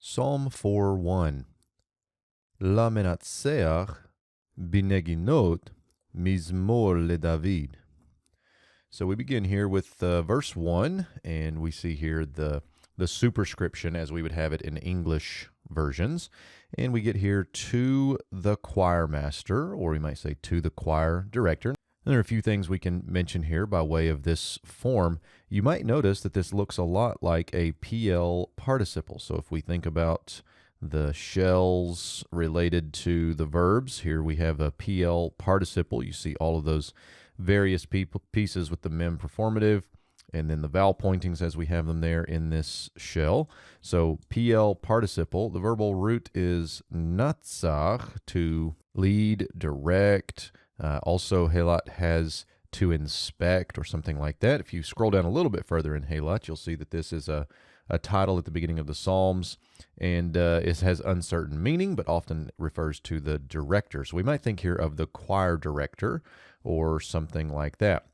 Psalm 4:1. La menatseach bineginot mizmor leDavid. So we begin here with verse 1, and we see here the superscription as we would have it in English versions. And we get here to the choir master, or we might say to the choir director. And there are a few things we can mention here by way of this form. You might notice that this looks a lot like a PL participle. So if we think about the shells related to the verbs, here we have a PL participle. You see all of those various pieces with the mem performative, and then the vowel pointings as we have them there in this shell. So PL participle, the verbal root is natsach, to lead, direct. Also, helat has to inspect or something like that. If you scroll down a little bit further in helat, you'll see that this is a title at the beginning of the Psalms, and it has uncertain meaning, but often refers to the director. So we might think here of the choir director or something like that.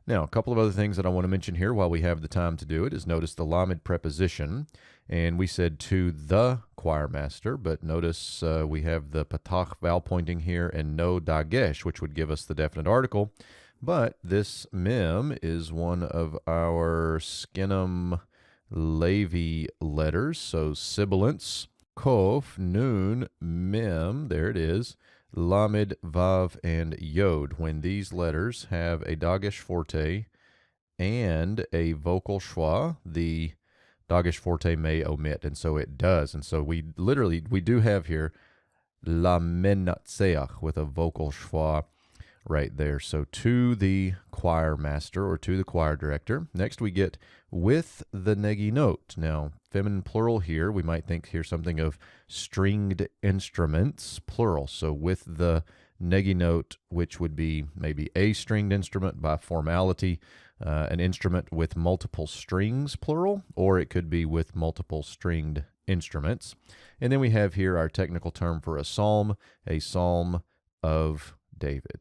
Now, a couple of other things that I want to mention here while we have the time to do it is notice the lamed preposition, and we said to the choir master, but notice we have the patach vowel pointing here and no dagesh, which would give us the definite article, but this mem is one of our Skinnem Levi letters, so sibilants, kof, nun, mem, there it is, lamed, vav, and yod. When these letters have a dagesh forte and a vocal schwa, the dagesh forte may omit, and so it does. And so we do have here la menatseach with a vocal schwa right there. So to the choir master or to the choir director. Next we get with the neginot. Now, feminine plural here, we might think here something of stringed instruments, plural. So with the neginot, which would be maybe a stringed instrument by formality, an instrument with multiple strings, plural, or it could be with multiple stringed instruments. And then we have here our technical term for a psalm of David.